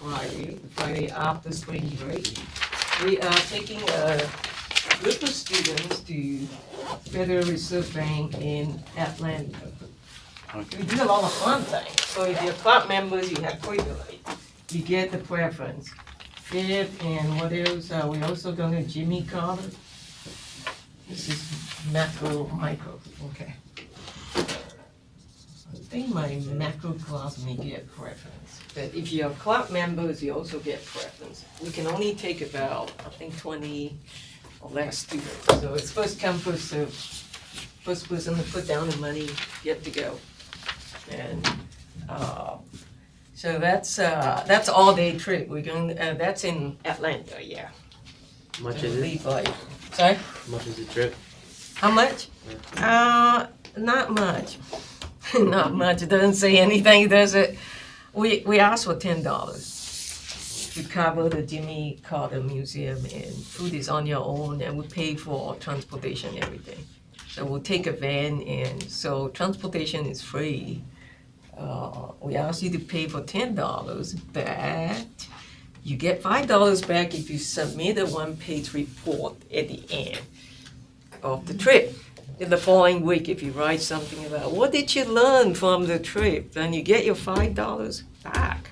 Friday, the Friday after spring break. We are taking a group of students to Federal Reserve Bank in Atlanta. We do a lot of fun things. So if you're club members, you have privilege. You get the preference. It and what else? We're also going to Jimmy Carter. This is micro. Okay. I think my macro class may get preference. But if you're club members, you also get preference. We can only take about, I think, 20 or less students. So it's first come, first served. First person to put down the money, get to go. And so that's all day trip. We're going. That's in Atlanta, yeah. How much is it? Sorry. How much is the trip? How much? Not much. Not much. It doesn't say anything, does it? We asked for $10 to cover the Jimmy Carter Museum, and food is on your own, and we pay for transportation and everything. So we'll take a van, and so transportation is free. We ask you to pay for $10, but you get $5 back if you submit a one-page report at the end of the trip. In the following week, if you write something about what did you learn from the trip, then you get your $5 back.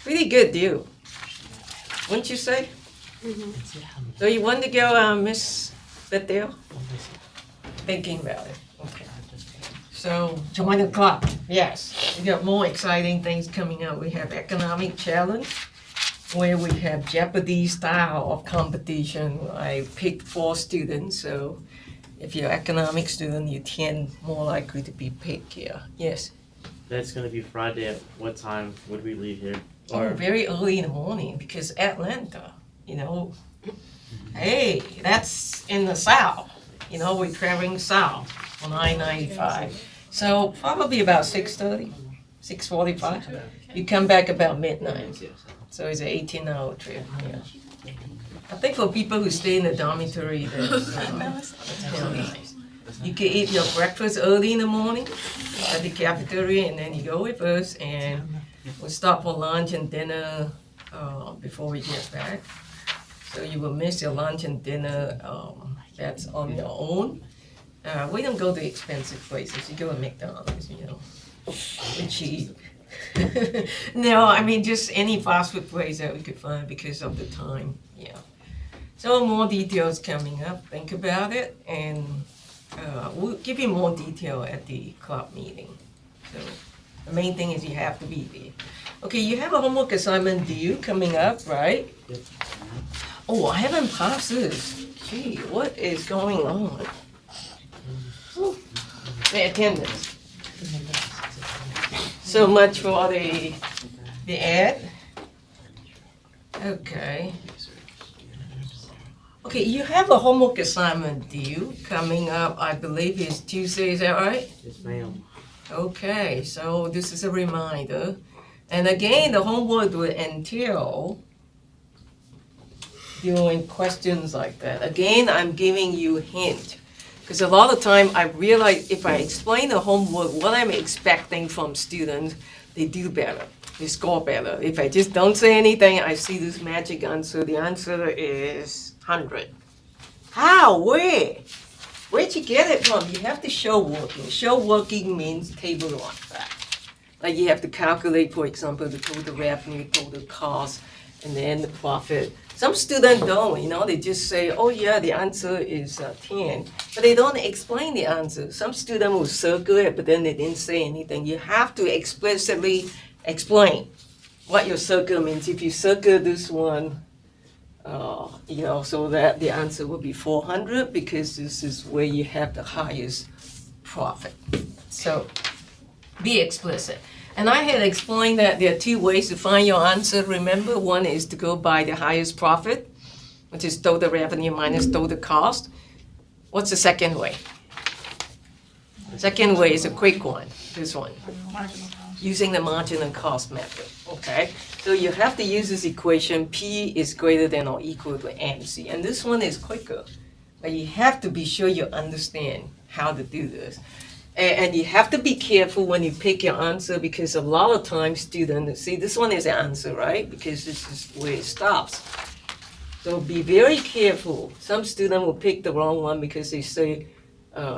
Pretty good deal, wouldn't you say? Mm-hmm. So you want to go, Miss Bethel? Thinking about it. Okay. So join the club. Yes, we got more exciting things coming up. We have economic challenge, where we have Jeopardy style of competition. I picked 4 students, so if you're an economic student, you 10 more likely to be picked here. Yes. That's gonna be Friday. At what time would we leave here? Oh, very early in the morning, because Atlanta, hey, that's in the south. We're traveling south on I-95. So probably about 6:30, 6:45. You come back about midnight. So it's an 18-hour trip, yeah. I think for people who stay in the dormitory, that's really nice. You can eat your breakfast early in the morning at the cafeteria, and then you go with us, and we'll stop for lunch and dinner before we get back. So you will miss your lunch and dinner. That's on your own. We don't go to expensive places. You go to McDonald's, We're cheap. No, I mean just any fast food place that we could find because of the time. Yeah. So more details coming up. Think about it, and we'll give you more detail at the club meeting. So the main thing is you have to be there. Okay, you have a homework assignment due coming up, right? Yep. Oh, I haven't passed this. Gee, what is going on? Ooh, the attendance. So much for the ad. Okay. Okay, you have a homework assignment due coming up, I believe it's Tuesday, is that right? Yes, ma'am. Okay, so this is a reminder. And again, the homework will entail doing questions like that. Again, I'm giving you a hint. Because a lot of time I realize if I explain the homework, what I'm expecting from students, they do better, they score better. If I just don't say anything, I see this magic answer. The answer is 100. How? Where? Where'd you get it from? You have to show working. Show working means table like that. Like you have to calculate, for example, the total revenue, total cost, and then the profit. Some students don't, they just say, oh yeah, the answer is 10, but they don't explain the answer. Some students will circle it, but then they didn't say anything. You have to explicitly explain what your circle means. If you circle this one, so that the answer will be 400 because this is where you have the highest profit. So be explicit. And I had explained that there are 2 ways to find your answer. Remember, one is to go by the highest profit, which is total revenue minus total cost. What's the second way? Second way is a quick one, this one, using the marginal cost method, okay? So you have to use this equation, P is greater than or equal to MC. And this one is quicker, but you have to be sure you understand how to do this. And you have to be careful when you pick your answer because a lot of times students, see this one is the answer, right? Because this is where it stops. So be very careful. Some student will pick the wrong one because they say,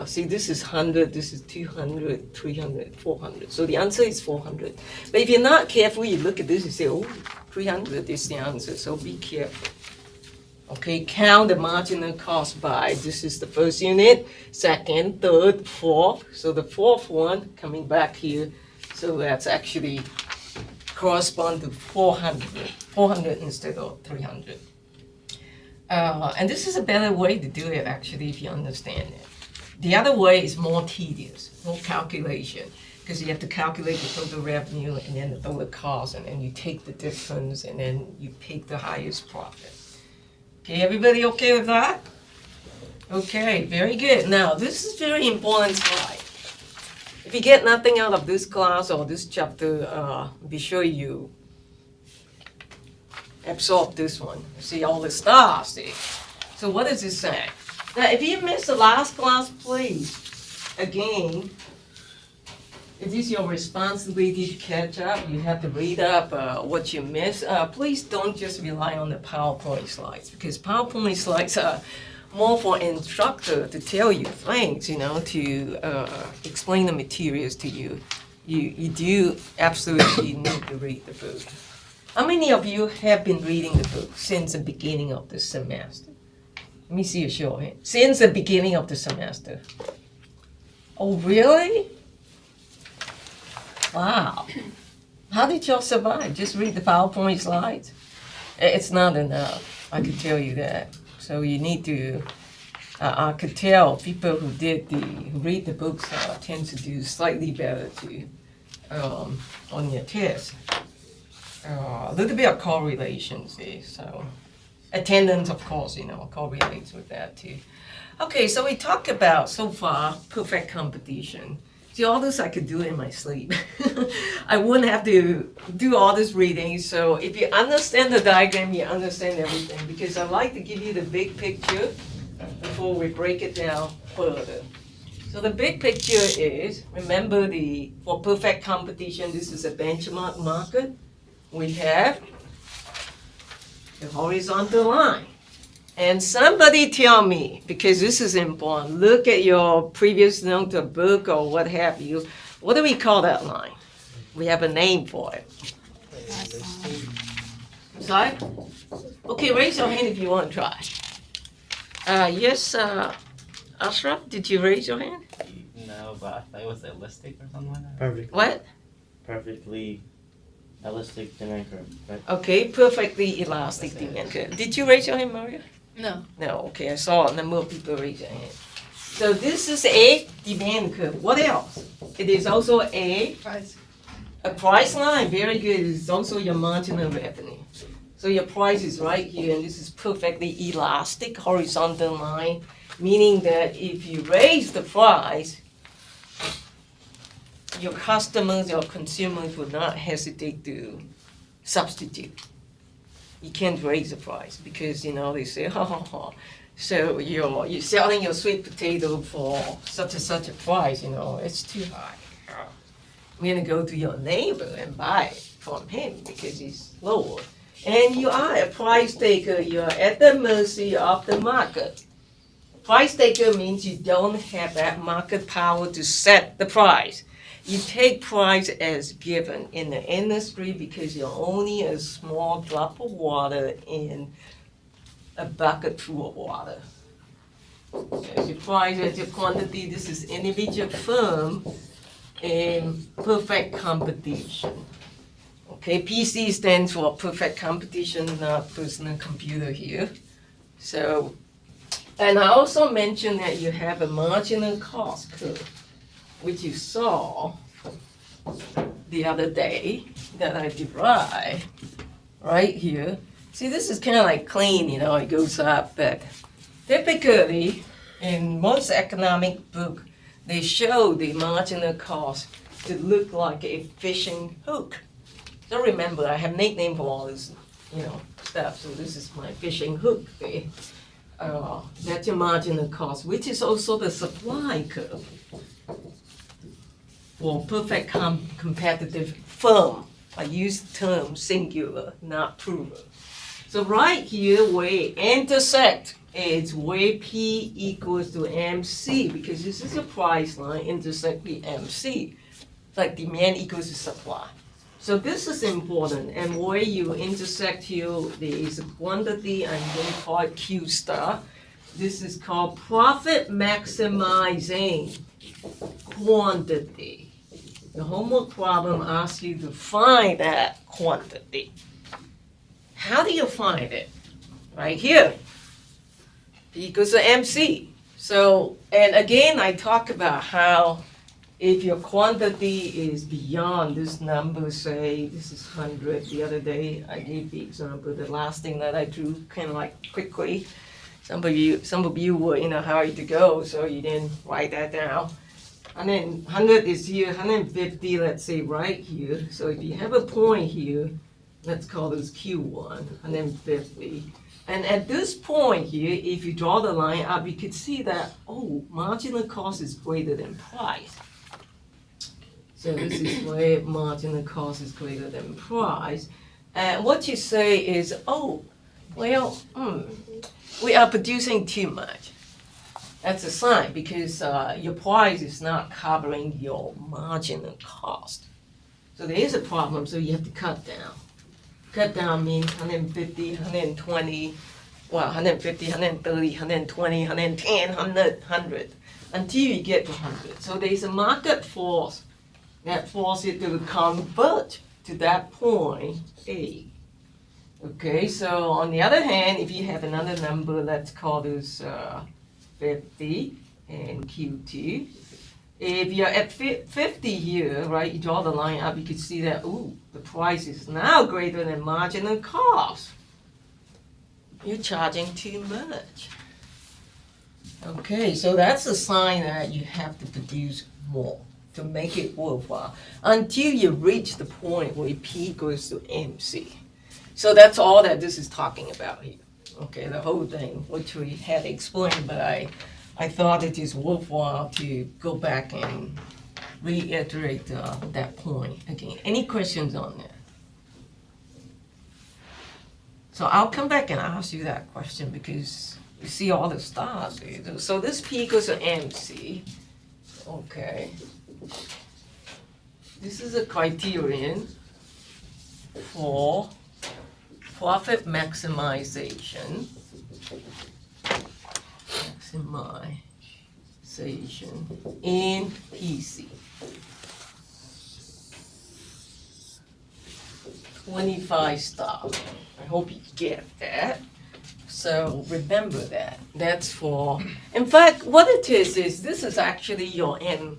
see this is 100, this is 200, 300, 400. So the answer is 400. But if you're not careful, you look at this and say, oh, 300 is the answer. So be careful. Okay, count the marginal cost by, this is the first unit, second, third, fourth. So the fourth one coming back here, so that's actually correspond to 400 instead of 300. And this is a better way to do it actually if you understand it. The other way is more tedious, more calculation, because you have to calculate the total revenue and then the total cost, and then you take the difference and then you pick the highest profit. Okay, everybody okay with that? Okay, very good. Now, this is very important slide. If you get nothing out of this class or this chapter, be sure you absorb this one. See all the stars, see? So what does it say? Now, if you missed the last class, please, again, it is your responsibility to catch up. You have to read up what you missed. Please don't just rely on the PowerPoint slides because PowerPoint slides are more for instructor to tell you things, to explain the materials to you. You do absolutely need to read the book. How many of you have been reading the book since the beginning of the semester? Let me see a show of hands. Since the beginning of the semester. Oh, really? Wow. How did y'all survive? Just read the PowerPoint slides? It's not enough, I can tell you that. So you need to, I could tell people who read the books tend to do slightly better too on your test. A little bit of correlations there, so. Attendance, of course, correlates with that too. Okay, so we talked about, so far, perfect competition. See, all this I could do in my sleep. I wouldn't have to do all this reading, so if you understand the diagram, you understand everything, because I like to give you the big picture before we break it down further. So the big picture is, remember for perfect competition, this is a benchmark market. We have the horizontal line. And somebody tell me, because this is important, look at your previous notebook or what have you. What do we call that line? We have a name for it. Sorry? Okay, raise your hand if you want to try. Yes, Ashraf, did you raise your hand? No, but I thought it was elastic or something like that. Perfect. What? Perfectly elastic demand curve, right? Okay, perfectly elastic demand curve. Did you raise your hand, Maria? No. No, okay, I saw a number of people raise their hand. So this is a demand curve. What else? It is also a price line. Very good. It's also your marginal revenue. So your price is right here, and this is perfectly elastic horizontal line, meaning that if you raise the price, your customers, your consumers will not hesitate to substitute. You can't raise the price because they say, so you're selling your sweet potato for such and such a price, it's too high. We're gonna go to your neighbor and buy it from him because it's lower. And you are a price taker, you're at the mercy of the market. Price taker means you don't have that market power to set the price. You take price as given in the industry because you're only a small drop of water in a bucket full of water. As your price, as your quantity, this is individual firm in perfect competition. Okay, PC stands for perfect competition, not personal computer here. So, and I also mentioned that you have a marginal cost curve, which you saw the other day that I derived right here. See, this is kind of like clean, it goes up, but typically in most economic books, they show the marginal cost to look like a fishing hook. So remember, I have nickname for all this, stuff. So this is my fishing hook there. That's your marginal cost, which is also the supply curve. for perfect competitive firm. I use the term singular, not plural. So right here, where it intersect is where P equals to MC, because this is a price line intersect the MC. It's like demand equals to supply. So this is important, and where you intersect here, there is a quantity, I'm going to call it Q star. This is called profit maximizing quantity. The homework problem asks you to find that quantity. How do you find it? Right here. P equals to MC. So, and again, I talk about how if your quantity is beyond this number, say this is 100, the other day I gave the example, the last thing that I drew kind of like quickly. Some of you were in a hurry to go, so you didn't write that down. And then 100 is here, 150, let's say right here. So if you have a point here, let's call this Q1, 150. And at this point here, if you draw the line up, you could see that, oh, marginal cost is greater than price. So this is where marginal cost is greater than price. And what you say is, oh, well, we are producing too much. That's a sign, because your price is not covering your marginal cost. So there is a problem, so you have to cut down. Cut down means 150, 120, 150, 130, 120, 110, 100, until you get to 100. So there's a market force that forces it to convert to that point A. Okay, so on the other hand, if you have another number, let's call this 50 and Q2. If you're at 50 here, right, you draw the line up, you can see that, ooh, the price is now greater than marginal cost. You're charging too much. Okay, so that's a sign that you have to produce more to make it worthwhile until you reach the point where P goes to MC. So that's all that this is talking about here. Okay, the whole thing, which we had explained, but I thought it is worthwhile to go back and reiterate that point again. Any questions on that? So I'll come back and ask you that question because you see all the stars. So this P equals to MC. Okay. This is a criterion for profit maximization. In PC. 25 star. I hope you get that. So remember that. That's for, in fact, what it is this is actually your end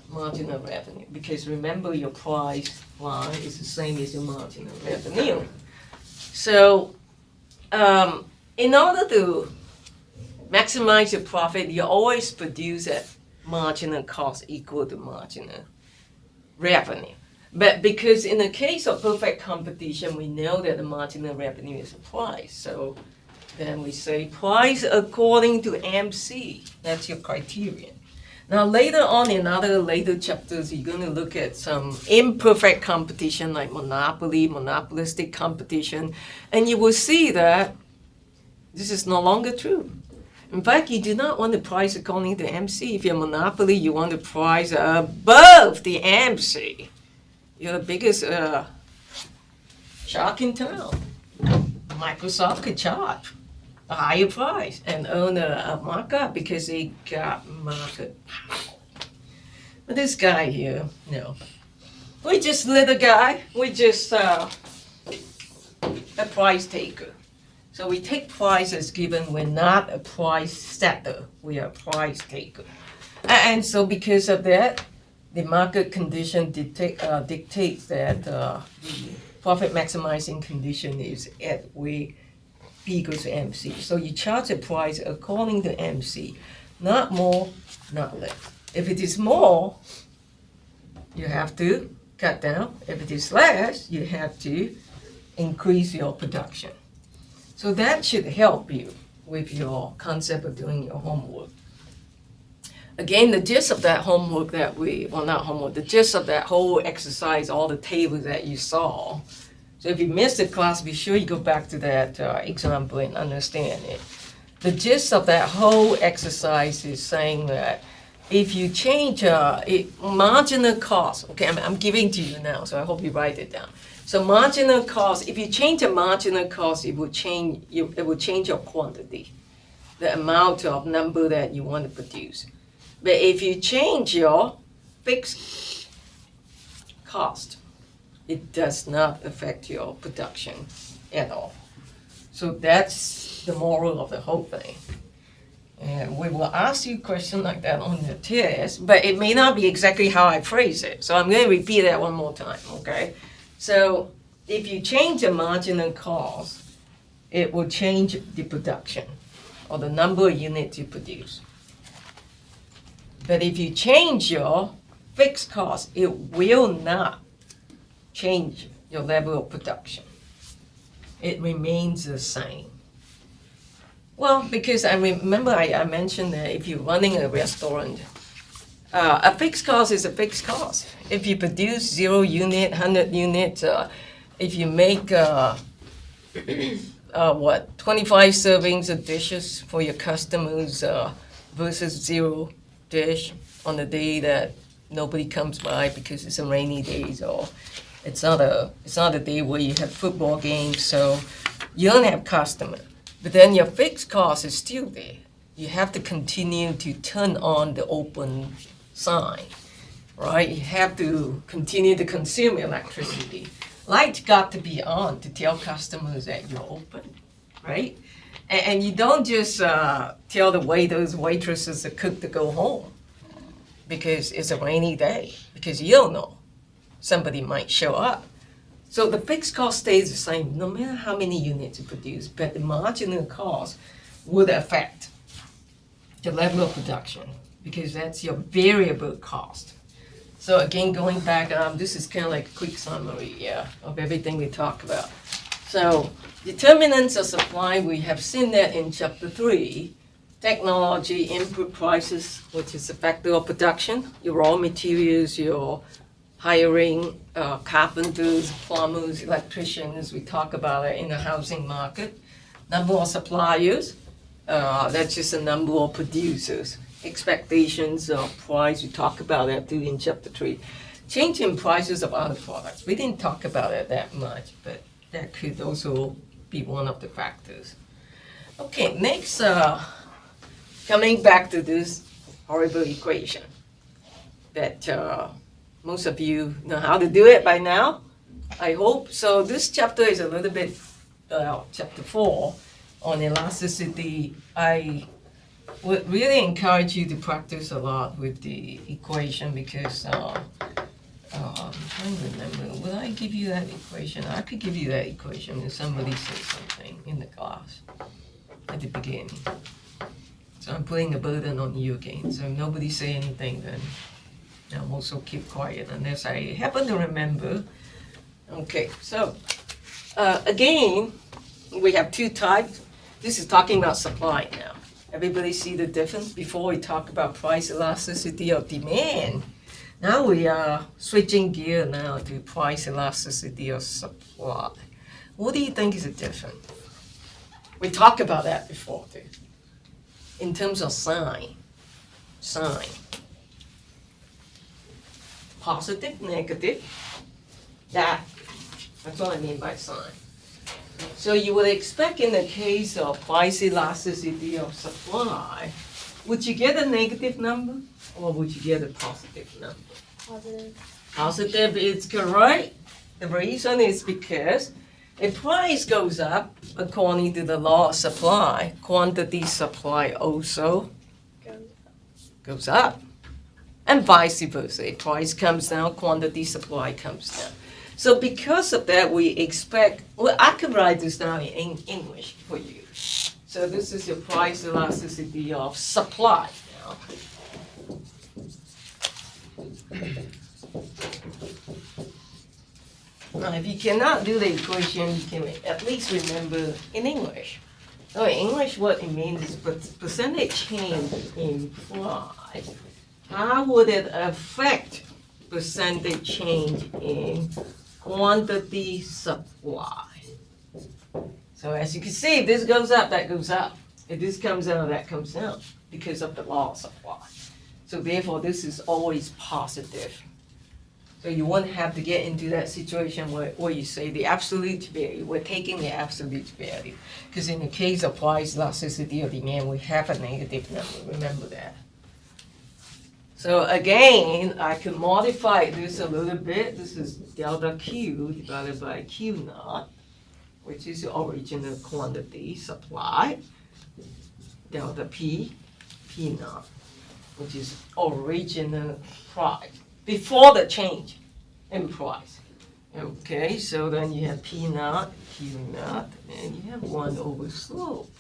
marginal revenue, because remember your price line is the same as your marginal revenue. So in order to maximize your profit, you always produce at marginal cost equal to marginal revenue. But because in the case of perfect competition, we know that the marginal revenue is a price. So then we say price according to MC. That's your criterion. Now later on in other later chapters, you're going to look at some imperfect competition like monopoly, monopolistic competition, and you will see that this is no longer true. In fact, you do not want to price according to MC. If you're monopoly, you want to price above the MC. You're the biggest shark in town. Microsoft could charge a higher price and earn a markup because they got market power. But this guy here, no. We're just little guy. We're just a price taker. So we take price as given. We're not a price setter. We are a price taker. And so because of that, the market condition dictates that the profit maximizing condition is at where P equals to MC. So you charge a price according to MC, not more, not less. If it is more, you have to cut down. If it is less, you have to increase your production. So that should help you with your concept of doing your homework. again, the gist of that homework not homework, the gist of that whole exercise, all the tables that you saw. So if you missed the class, be sure you go back to that example and understand it. The gist of that whole exercise is saying that if you change marginal cost, okay, I'm giving to you now, so I hope you write it down. So marginal cost, if you change the marginal cost, it will change your quantity, the amount of number that you want to produce. But if you change your fixed cost, it does not affect your production at all. So that's the moral of the whole thing. And we will ask you a question like that on the test, but it may not be exactly how I phrase it. So I'm going to repeat that one more time, okay? So if you change the marginal cost, it will change the production or the number of units you produce. But if you change your fixed cost, it will not change your level of production. It remains the same. Well, because I remember I mentioned that if you're running a restaurant, a fixed cost is a fixed cost. If you produce 0 unit, 100 units, if you make 25 servings of dishes for your customers versus 0 dish on the day that nobody comes by because it's a rainy day, or it's not a day where you have football games, so you don't have customers. But then your fixed cost is still there. You have to continue to turn on the open sign, right? You have to continue to consume electricity. Lights got to be on to tell customers that you're open, right? And you don't just tell the waiters, waitresses, the cook to go home because it's a rainy day, because you don't know. Somebody might show up. So the fixed cost stays the same no matter how many units you produce, but the marginal cost would affect the level of production because that's your variable cost. So again, going back, this is kind of like a quick summary of everything we talked about. So determinants of supply, we have seen that in chapter 3. Technology, input prices, which is a factor of production, your raw materials, your hiring carpenters, plumbers, electricians, we talk about it in the housing market. Number of suppliers, that's just a number of producers. Expectations of price, we talk about that too in chapter 3. Change in prices of other products, we didn't talk about it that much, but that could also be one of the factors. Okay, next, coming back to this horrible equation that most of you know how to do it by now, I hope. So this chapter is a little bit, chapter 4 on elasticity. I would really encourage you to practice a lot with the equation because I'm trying to remember, will I give you that equation? I could give you that equation if somebody says something in the class at the beginning. So I'm putting the burden on you again. So if nobody say anything, then I'll also keep quiet unless I happen to remember. Okay, so again, we have 2 types. This is talking about supply now. Everybody see the difference? Before we talk about price elasticity of demand. Now we are switching gear now to price elasticity of supply. What do you think is the difference? We talked about that before too. In terms of sign. Positive, negative, that's what I mean by sign. So you would expect in the case of price elasticity of supply, would you get a negative number or would you get a positive number? Positive. Positive is correct. The reason is because if price goes up according to the law of supply, quantity supply also goes up. And vice versa. If price comes down, quantity supply comes down. So because of that, we expect, well, I could write this down in English for you. So this is your price elasticity of supply now. Now, if you cannot do the equation, you can at least remember in English. So in English, what it means is percentage change in price how would it affect percentage change in quantity supply? So as you can see, if this goes up, that goes up. If this comes down, that comes down because of the law of supply. So therefore, this is always positive. So you won't have to get into that situation where you say the absolute value, we're taking the absolute value. Because in the case of price elasticity or demand, we have a negative number, remember that. So again, I could modify this a little bit. This is delta Q divided by Q naught, which is the original quantity supply. Delta P, P naught, which is original price, before the change in price. Okay, so then you have P naught, Q naught, and you have 1 over slope.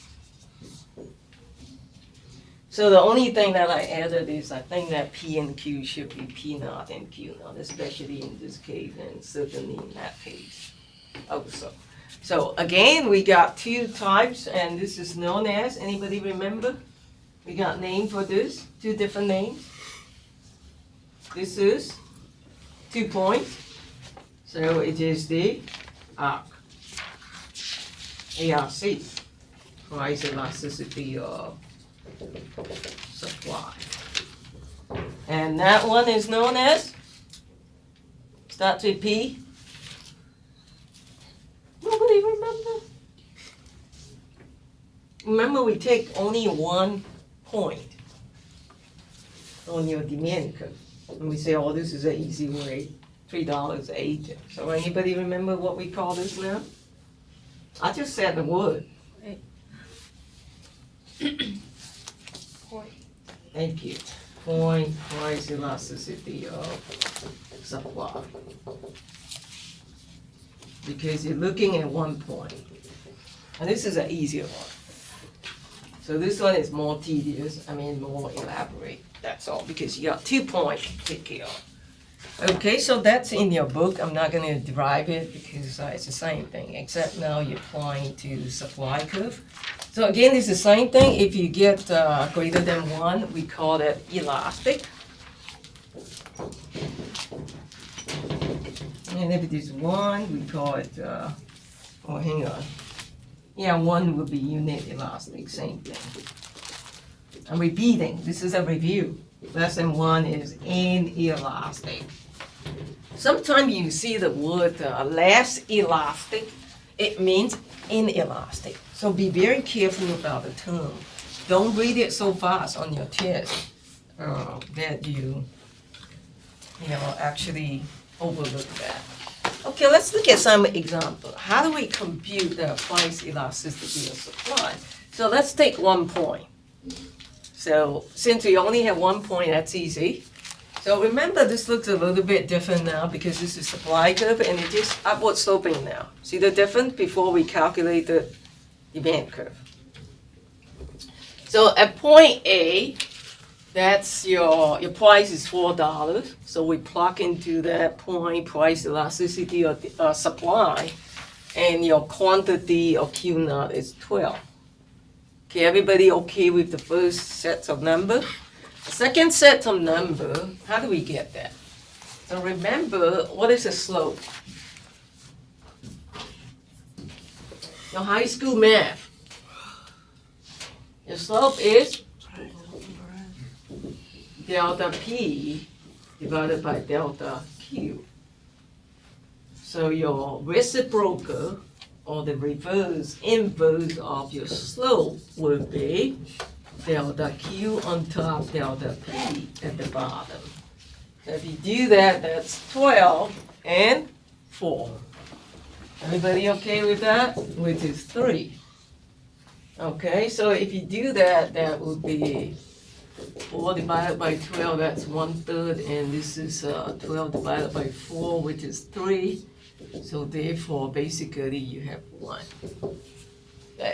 So the only thing that I added is I think that P and Q should be P naught and Q naught, especially in this case and certainly in that case also. So again, we got 2 types, and this is known as, anybody remember? We got name for this, 2 different names. This is 2 points, so it is the ARC, ARC, price elasticity of supply. And that one is known as, starts with P. Nobody remember? Remember, we take only 1 point on your demand curve. And we say, oh, this is an easy way, $3.08. So anybody remember what we call this now? I just said the word. Point. Thank you. Point price elasticity of supply. Because you're looking at 1 point. And this is an easier one. So this one is more tedious, more elaborate, that's all, because you got 2 points to take care of. Okay, so that's in your book. I'm not gonna derive it because it's the same thing, except now you're applying to supply curve. So again, it's the same thing. If you get greater than 1, we call that elastic. And if it is 1, we call it, hang on. Yeah, 1 would be unit elastic, same thing. I'm repeating, this is a review. Less than 1 is inelastic. Sometimes you see the word less elastic, it means inelastic. So be very careful about the term. Don't read it so fast on your test that you actually overlook that. Okay, let's look at some example. How do we compute the price elasticity of supply? So let's take 1 point. So since we only have 1 point, that's easy. So remember, this looks a little bit different now because this is supply curve and it is upward sloping now. See the difference before we calculate the demand curve? So at point A, that's your price is $4. So we plug into that point price elasticity of supply, and your quantity of Q naught is 12. Okay, everybody okay with the first set of number? The second set of number, how do we get that? So remember, what is the slope? Your high school math. Your slope is delta P divided by delta Q. So your reciprocal, or the inverse of your slope will be delta Q on top, delta P at the bottom. So if you do that, that's 12 and 4. Everybody okay with that? Which is 3. Okay, so if you do that, that would be 4 divided by 12, that's 1/3, and this is 12 divided by 4, which is 3. So therefore, basically, you have 1.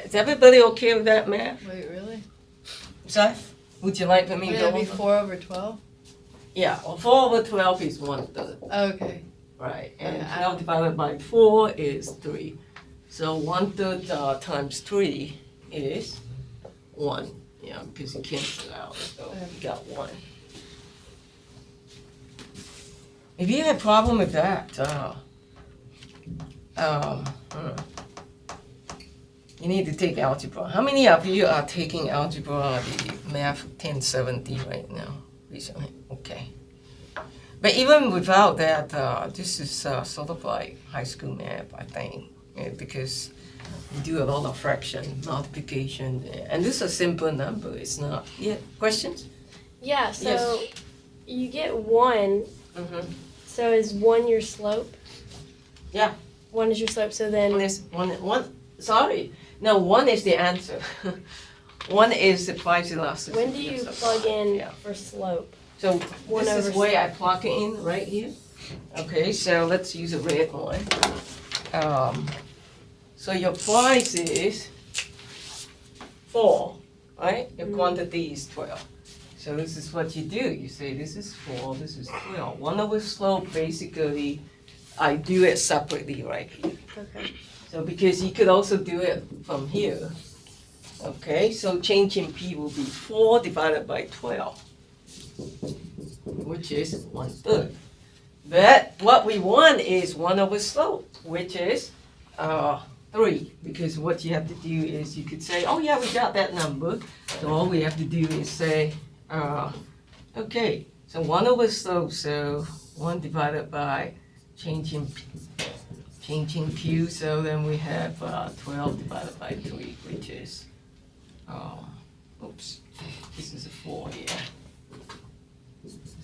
Is everybody okay with that math? Wait, really? Sorry? Would you like for me Would to go it be over? 4 over 12? Yeah, well, 4 over 12 is 1/3, Okay. right? And Yeah. 12 divided by 4 is 3. So 1/3 times 3 is 1. Yeah, because you cancel out, so you got 1. If you have problem with that, you need to take algebra. How many of you are taking algebra, the math 1070 right now, recently? Okay. But even without that, this is sort of like high school math, I think, because you do a lot of fraction, multiplication, and this is a simple number. It's not. Yeah. Questions? Yeah, so Yes. you get 1, Mm-hmm. so is 1 your slope? Yeah. 1 is your slope, so then One. Sorry. No, 1 is the answer. 1 is the price elasticity. when do you of plug supply. in Yeah. for slope? So 1 this is over where I plug it in right here. Okay, so let's use a red one. So your price is 4, right? Your quantity is 12. So this is what you do. You say this is 4, this is 12. 1 over slope, basically, I do it separately right here. Okay. So because you could also do it from here. Okay, so change in P will be 4 divided by 12, which is 1/3. But what we want is 1 over slope, which is 3. Because what you have to do is you could say, oh yeah, we got that number. So all we have to do is say, okay, so 1 over slope, so 1 divided by change in Q, so then we have 12 divided by 3, which is, oops, this is a 4 here.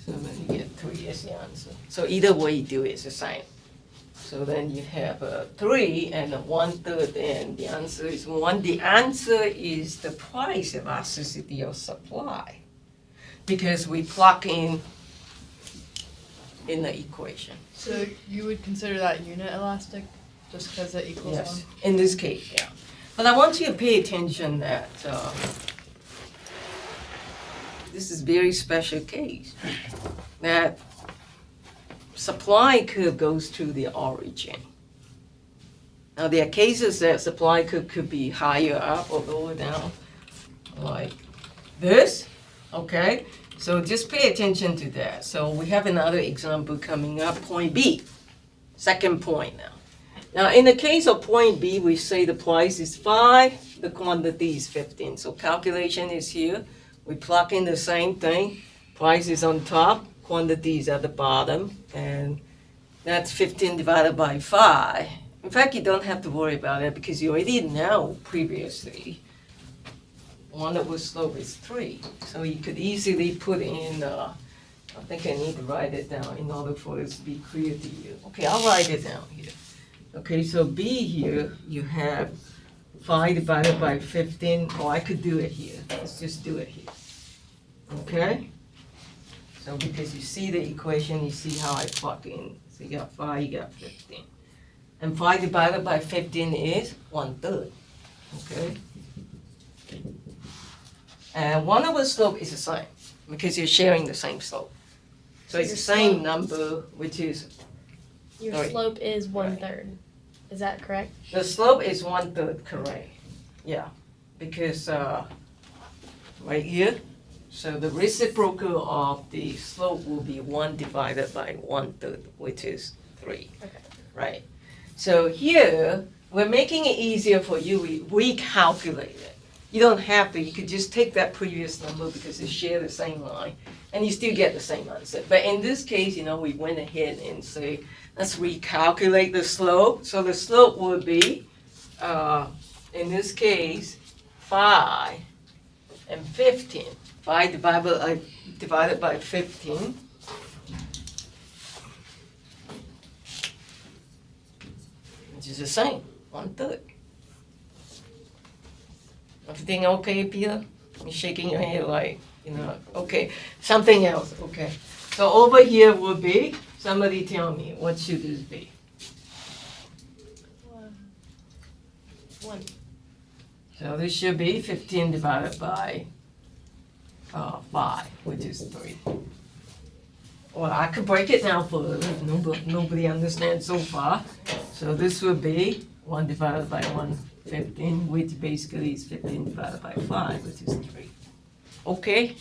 So then you get 3 as the answer. So either way you do it, it's the same. So then you have a 3 and a 1/3, and the answer is 1. The answer is the price elasticity of supply, because we plug in the equation. So you would consider that unit elastic, just because it equals Yes, 1? in this case, yeah. But I want you to pay attention that this is very special case, that supply curve goes to the origin. Now there are cases that supply curve could be higher up or lower down, like this, okay? So just pay attention to that. So we have another example coming up, point B, second point now. Now in the case of point B, we say the price is 5, the quantity is 15. So calculation is here. We plug in the same thing. Price is on top, quantity is at the bottom, and that's 15 divided by 5. In fact, you don't have to worry about it because you already know previously 1 over slope is 3. So you could easily put in, I think I need to write it down in order for this to be clear to you. Okay, I'll write it down here. Okay, so B here, you have 5 divided by 15. Oh, I could do it here. Let's just do it here. Okay? So because you see the equation, you see how I plug in. So you got 5, you got 15. And 5 divided by 15 is 1/3. Okay? And 1 over slope is the same because you're sharing the same slope. So it's the same number, which is, Your Sorry. slope is 1/3. Is that correct? the slope is 1/3, correct? Yeah, because right here, so the reciprocal of the slope will be 1 divided by 1/3, which is 3. Okay. Right. So here, we're making it easier for you. We calculate it. You don't have to. You could just take that previous number because they share the same line, and you still get the same answer. But in this case, we went ahead and say, let's recalculate the slope. So the slope would be, in this case, 5 and 15. 5 divided by 15. Which is the same, 1/3. Everything okay, Peter? You're shaking your head like, okay. Something else, okay. So over here will be, somebody tell me, what should this be? 1. So this should be 15 divided by 5, which is 3. Well, I could break it down for nobody understands so far. So this would be 1 divided by 1/15, which basically is 15 divided by 5, which is 3. Okay?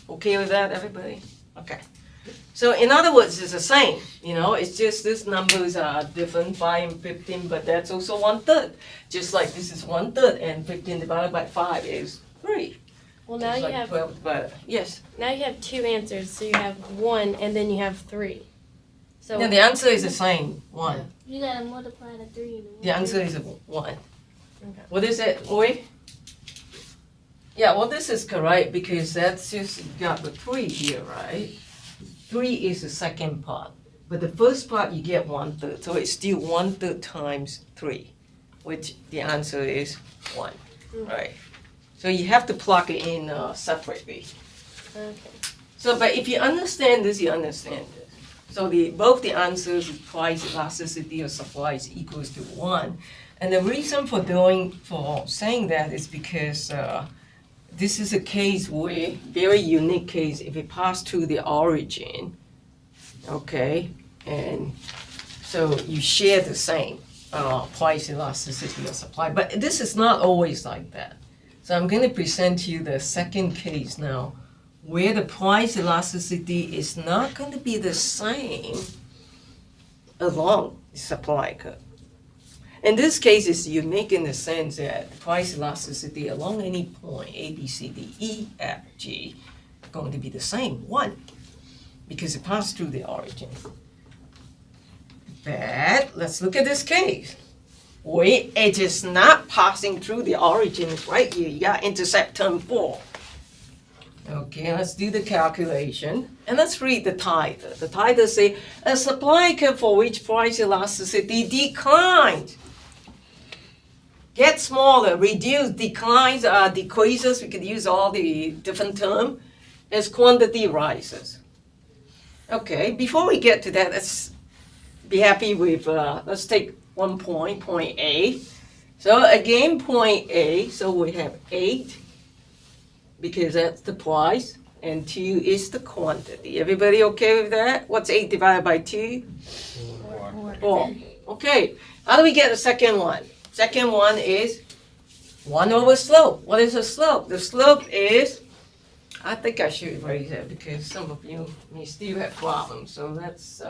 Okay with that, everybody? Okay. So in other words, it's the same, it's just these numbers are different, 5 and 15, but that's also 1/3. Just like this is 1/3 and 15 divided by 5 is 3. Well, now Just you like have 12 divided, yes. now you have two answers. So you have 1 and then you have 3. So Then the answer is the same, 1. You gotta multiply the 3 and The answer is 1. Okay. What is it, Oi? Yeah, well, this is correct because that's just got the 3 here, right? 3 is the second part, but the first part you get 1/3, so it's still 1/3 times 3, which the answer is 1, right? So you have to plug it in separately. Okay. So, but if you understand this, you understand this. So both the answers, price elasticity of supply is equals to 1. And the reason for saying that is because this is a case where, very unique case, if it passed through the origin, okay, and so you share the same price elasticity of supply. But this is not always like that. So I'm going to present to you the second case now, where the price elasticity is not going to be the same along the supply curve. In this case, it's unique in the sense that the price elasticity along any point, A, B, C, D, E, F, G, is going to be the same, 1, because it passed through the origin. But let's look at this case. Wait, it is not passing through the origin, it's right here. You got intercept term 4. Okay, let's do the calculation. And let's read the title. The title says, a supply curve for which price elasticity declines. Get smaller, reduce, declines, decreases. We could use all the different terms as quantity rises. Okay, before we get to that, let's be happy with, let's take one point A. So again, point A, so we have 8, because that's the price, and 2 is the quantity. Everybody okay with that? What's 8 divided by 2? 4. Okay, how do we get the second one? Second one is 1 over slope. What is the slope? The slope is, I think I should erase that because some of you may still have problems. So let's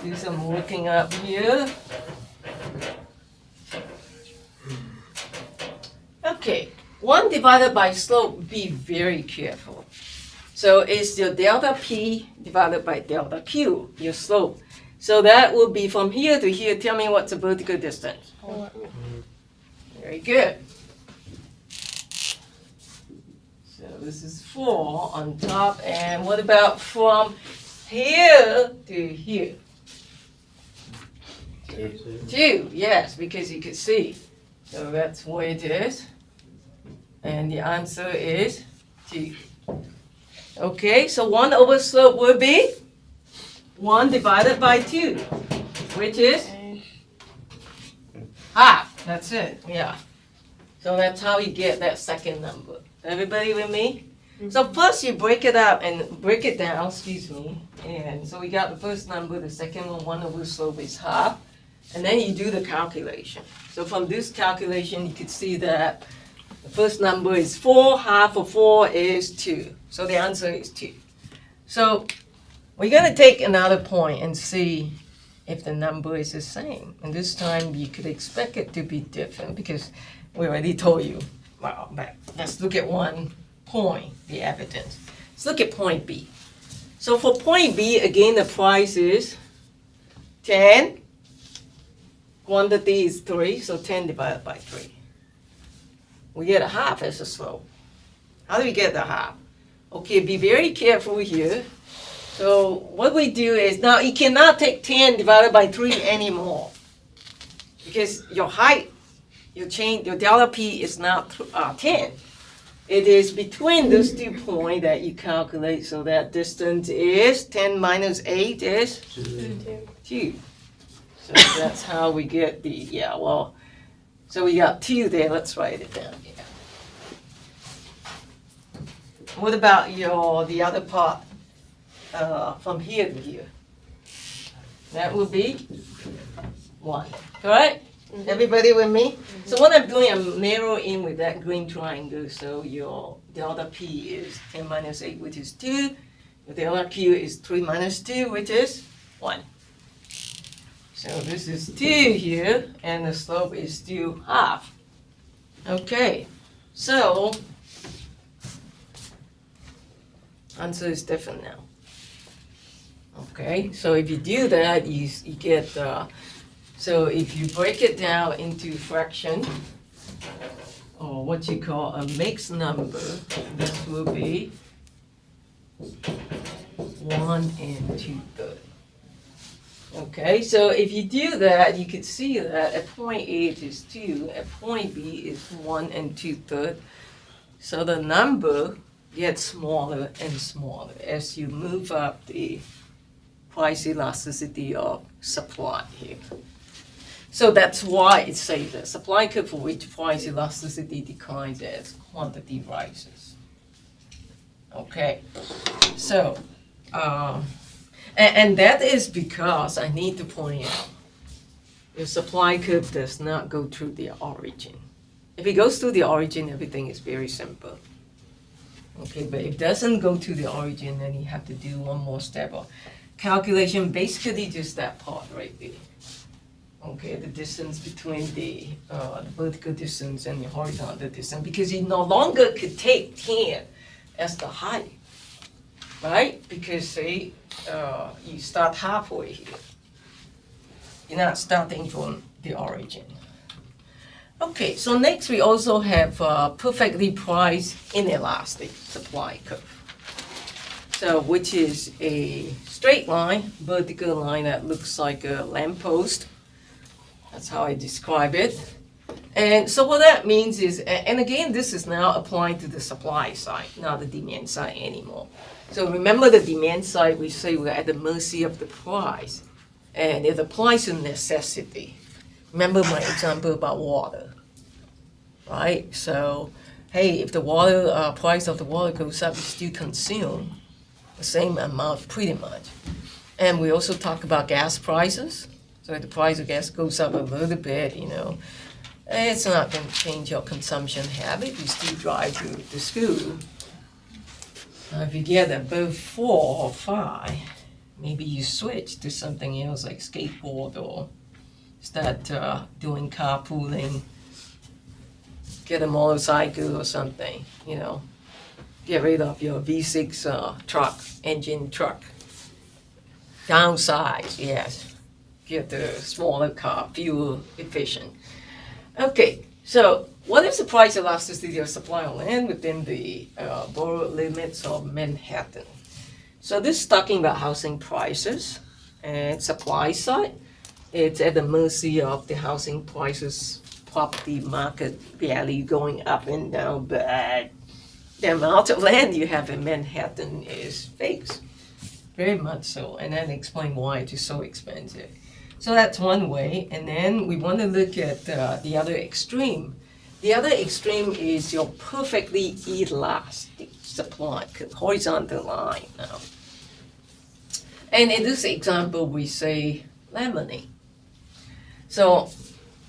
do some looking up here. Okay, 1 divided by slope, be very careful. So it's your delta P divided by delta Q, your slope. So that will be from here to here. Tell me what's the vertical distance. 4. Very good. So this is 4 on top. And what about from here to here? 2, yes, because you can see. So that's what it is. And the answer is 2. Okay, so 1 over slope will be 1 divided by 2, which is Okay. half. That's it, yeah. So that's how you get that second number. Everybody with me? So first you break it up and break it down, excuse me. And so we got the first number, the second one, 1 over slope is half. And then you do the calculation. So from this calculation, you could see that the first number is 4, half of 4 is 2. So the answer is 2. So we're going to take another point and see if the number is the same. And this time you could expect it to be different because we already told you. Well, but let's look at one point, the evidence. Let's look at point B. So for point B, again, the price is 10. Quantity is 3, so 10 divided by 3. We get a half as a slope. How do we get the half? Okay, be very careful here. So what we do is, now you cannot take 10 divided by 3 anymore. Because your height, your delta P is not 10. It is between those 2 points that you calculate, so that distance is 10 minus 8 is 2. So that's how we get the, so we got 2 there, let's write it down here. What about the other part from here to here? That will be 1, correct? Everybody with me? So what I'm doing, I'm narrowing with that green triangle, so your delta P is 10 minus 8, which is 2. The LRQ is 3 minus 2, which is 1. So this is 2 here, and the slope is still half. Okay, so answer is different now. Okay, so if you do that, you get, so if you break it down into fraction, or what you call a mixed number, this will be 1 and 2/3. Okay, so if you do that, you can see that at point A it is 2, at point B is 1 and 2/3. So the number gets smaller and smaller as you move up the price elasticity of supply here. So that's why it says that supply curve for which price elasticity declines as quantity rises. Okay, so, and that is because I need to point out, the supply curve does not go through the origin. If it goes through the origin, everything is very simple. Okay, but if it doesn't go to the origin, then you have to do one more step of calculation, basically just that part right there. Okay, the distance between the vertical distance and the horizontal distance, because you no longer could take 10 as the height, right? Because say you start halfway here. You're not starting from the origin. Okay, so next we also have perfectly priced inelastic supply curve. So which is a straight line, vertical line that looks like a lamppost. That's how I describe it. And so what that means is, and again, this is now applying to the supply side, not the demand side anymore. So remember the demand side, we say we're at the mercy of the price, and it applies to necessity. Remember my example about water, right? So, hey, if the water price of the water goes up, you still consume the same amount pretty much. And we also talk about gas prices. So if the price of gas goes up a little bit, it's not going to change your consumption habit. You still drive to school. Now, if you get above 4 or 5, maybe you switch to something else like skateboard or start doing carpooling, get a motorcycle or something, Get rid of your V6 engine truck. Downsize, yes. Get the smaller car, fuel efficient. Okay, so what is the price elasticity of supply on land within the borough limits of Manhattan? So this is talking about housing prices and supply side. It's at the mercy of the housing prices, property market value going up and down, but the amount of land you have in Manhattan is fixed, very much so, and then explain why it is so expensive. So that's one way, and then we want to look at the other extreme. The other extreme is your perfectly elastic supply, horizontal line now. And in this example, we say lemonade. So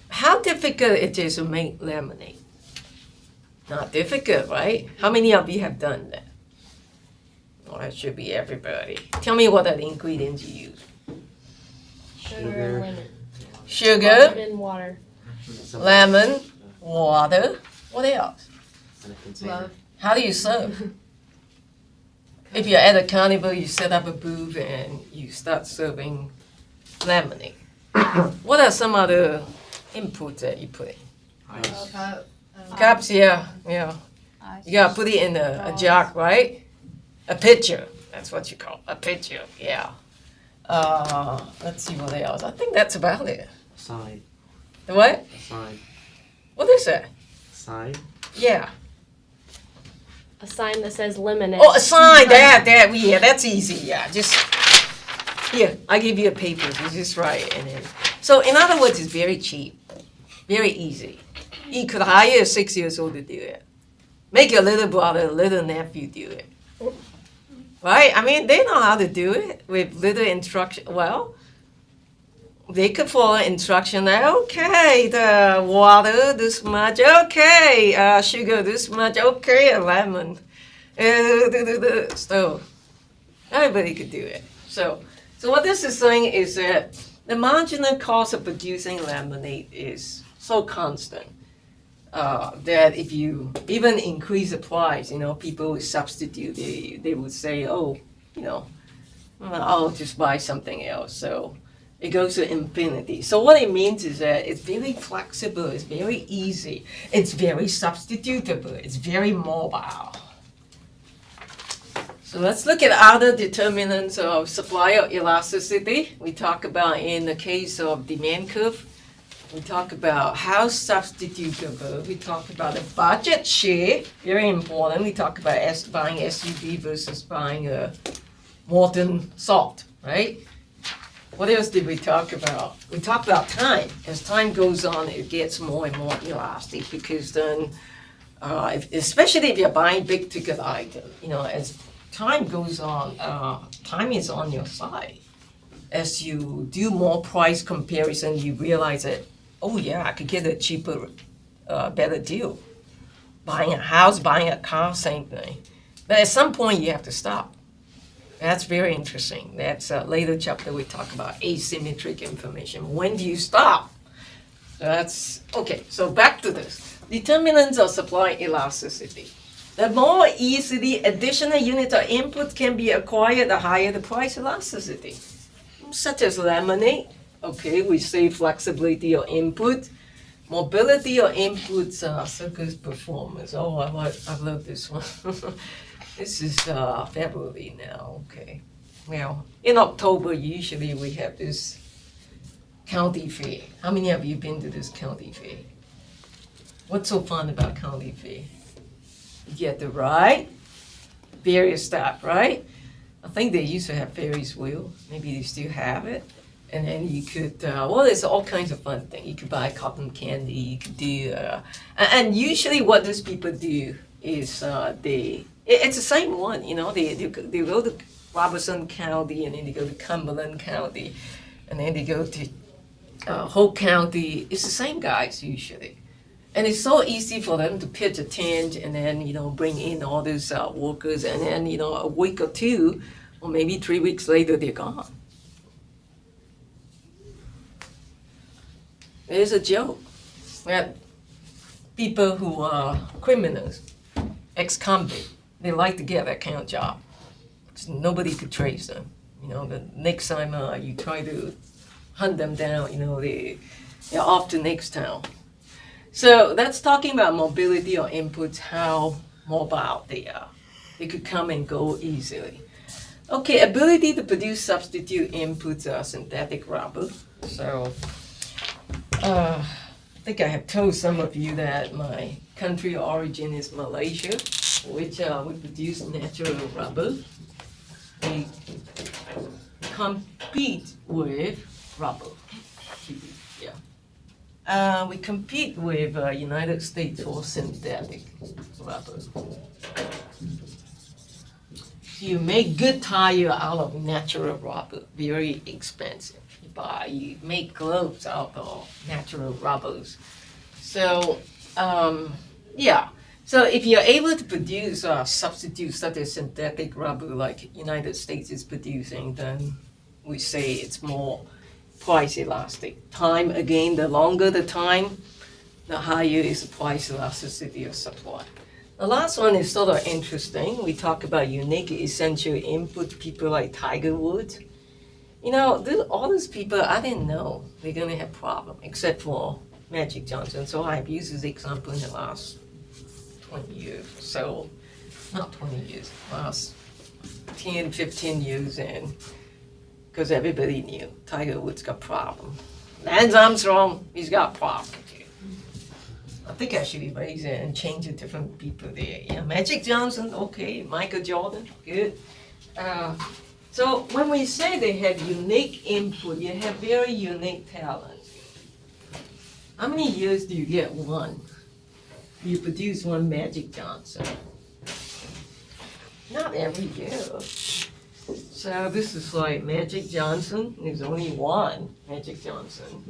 how difficult it is to make lemonade? Not difficult, right? How many of you have done that? Well, that should be everybody. Tell me what are the ingredients you use. Sugar and lemon. Sugar, And water. lemon, water. What else? And a container. Love. How do you serve? If you're at a carnival, you set up a booth and you start serving lemonade. What are some other inputs that you put in? Ice. Cup. Cups, yeah. You gotta put it in a jug, right? A pitcher, that's what you call a pitcher, yeah. Let's see what else. I think that's about it. Sign. The what? Sign. What is that? Sign. Yeah. A sign that says lemonade. Oh, a sign. Yeah, that's easy. Yeah, just here. I give you a paper. You just write it, and then. So in other words, it's very cheap, very easy. You could hire a 6-year-old to do it. Make your little brother, little nephew do it. Right? I mean, they know how to do it with little instruction. Well, they could follow instruction. Okay, the water this much. Okay, sugar this much. Okay, a lemon. So Everybody could do it. So what this is saying is that the marginal cost of producing lemonade is so constant that if you even increase the price, people would substitute. They would say, oh, I'll just buy something else. So it goes to infinity. So what it means is that it's very flexible, it's very easy, it's very substitutable, it's very mobile. So let's look at other determinants of supply or elasticity. We talk about in the case of demand curve, we talk about how substitutable, we talk about the budget share, very important. We talk about buying SUV versus buying a molten salt, right? What else did we talk about? We talked about time. As time goes on, it gets more and more elastic because then, especially if you're buying big ticket items, as time goes on, time is on your side. As you do more price comparison, you realize that, oh yeah, I could get a cheaper, better deal. Buying a house, buying a car, same thing. But at some point, you have to stop. That's very interesting. That's a later chapter we talk about asymmetric information. When do you stop? That's okay. So back to this. Determinants of supply elasticity. The more easily additional units or input can be acquired, the higher the price elasticity. Such as lemonade. Okay, we say flexibility or input. Mobility or inputs, circus performance. Oh, I love this one. This is February now, okay. Well, in October, usually we have this county fair. How many of you been to this county fair? What's so fun about county fair? You get to ride various stuff, right? I think they used to have Ferris wheel. Maybe they still have it. And then you could, there's all kinds of fun things. You could buy cotton candy, you could do, and usually what these people do is it's the same one, they go to Robertson County, and then they go to Cumberland County, and then they go to Hope County. It's the same guys usually. And it's so easy for them to pitch a tent and then, bring in all these workers, and then, a week or two, or maybe 3 weeks later, they're gone. There's a joke that people who are criminals, ex-convict, they like to get that kind of job. So nobody could trace them. The next time you try to hunt them down, they're off to next town. So that's talking about mobility or inputs, how mobile they are. They could come and go easily. Okay, ability to produce substitute inputs are synthetic rubber. So I think I have told some of you that my country of origin is Malaysia, which we produce natural rubber. We compete with rubber. Yeah. We compete with United States for synthetic rubber. You make good tire out of natural rubber, very expensive. You make gloves out of natural rubbers. So, So if you're able to produce substitutes such as synthetic rubber like United States is producing, then we say it's more price elastic. Time, again, the longer the time, the higher is the price elasticity of supply. The last one is sort of interesting. We talk about unique essential input, people like Tiger Woods. All these people, I didn't know they're going to have problems, except for Magic Johnson. So I've used this example in the last 20 years. So, not 20 years, last 10, 15 years, and because everybody knew Tiger Woods got problems. Lance Armstrong, he's got problems too. I think I should erase it and change it to different people there. Yeah, Magic Johnson, okay. Michael Jordan, good. So when we say they have unique input, you have very unique talent. How many years do you get one? You produce one Magic Johnson. Not every year. So this is like Magic Johnson. There's only one Magic Johnson.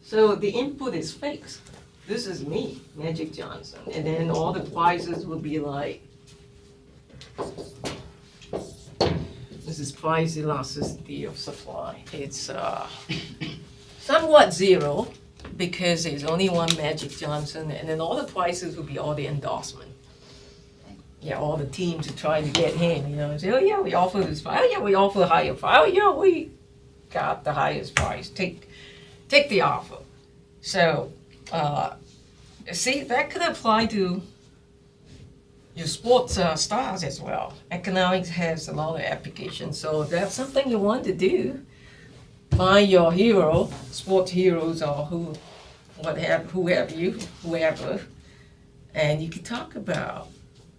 So the input is fixed. This is me, Magic Johnson. And then all the prices will be like This is price elasticity of supply. It's somewhat zero because there's only one Magic Johnson, and then all the prices will be all the endorsement. Yeah, all the teams are trying to get him, you know, say, oh yeah, we offer this price, oh yeah, we offer a higher price, oh yeah, we got the highest price, take the offer. So, see, that could apply to your sports stars as well. Economics has a lot of applications, so that's something you want to do. Find your hero, sports heroes or whoever, and you can talk about,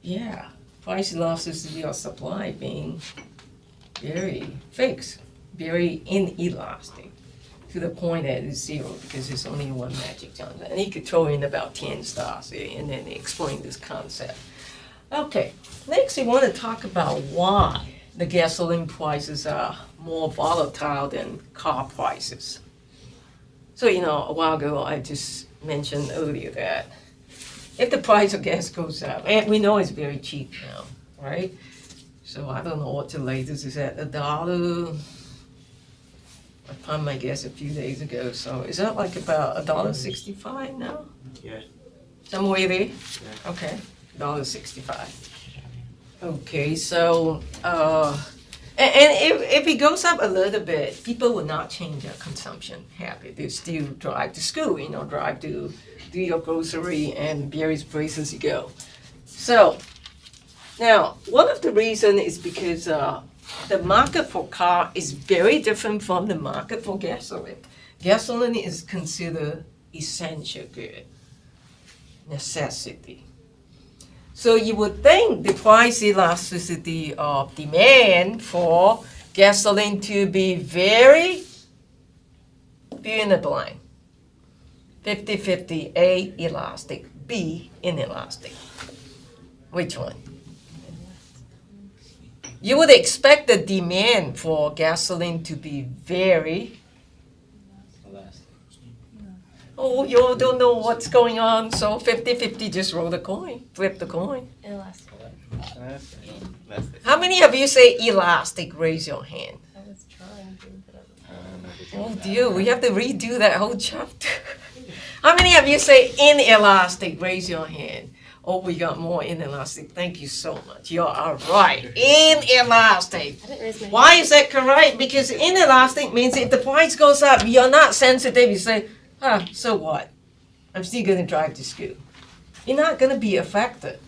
yeah, price elasticity of supply being very fixed, very inelastic, to the point that it's zero because there's only one Magic Johnson. And he could throw in about 10 stars and then explain this concept. Okay, next we want to talk about why the gasoline prices are more volatile than car prices. So, you know, a while ago I just mentioned earlier that if the price of gas goes up, and we know it's very cheap now, right? So I don't know what the latest is at, $1. I found my guess a few days ago, so is that like about $1.65 now? Yeah. Somewhere there? Yeah. Okay, $1.65. Okay, so, and if it goes up a little bit, people will not change their consumption habit. They still drive to school, you know, drive to do your grocery and various places you go. So, now, one of the reasons is because the market for car is very different from the market for gasoline. Gasoline is considered essential good, necessity. So you would think the price elasticity of demand for gasoline to be very, fill in the blank, 50-50, A, elastic, B, inelastic. Which one? You would expect the demand for gasoline to be very, oh, you don't know what's going on, so 50-50, just roll the coin, flip the coin. Elastic. How many of you say elastic? Raise your hand. I was trying to, but Oh dear, we have to redo that whole chapter. How many of you say inelastic? Raise your hand. Oh, we got more inelastic. Thank you so much. You are right. Inelastic. I didn't raise my hand. Why is that correct? Because inelastic means if the price goes up, you're not sensitive. You say, so what? I'm still going to drive to school. You're not going to be affected.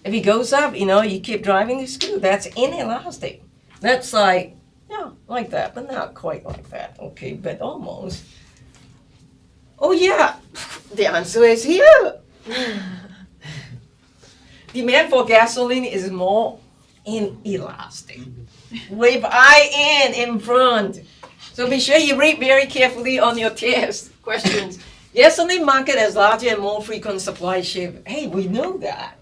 If it goes up, you know, you keep driving to school. That's inelastic. That's like, yeah, like that, but not quite like that. Okay, but almost. Oh yeah, the answer is here. Demand for gasoline is more inelastic. With IN in front. So be sure you read very carefully on your test questions. Gasoline market has larger and more frequent supply shift. Hey, we know that.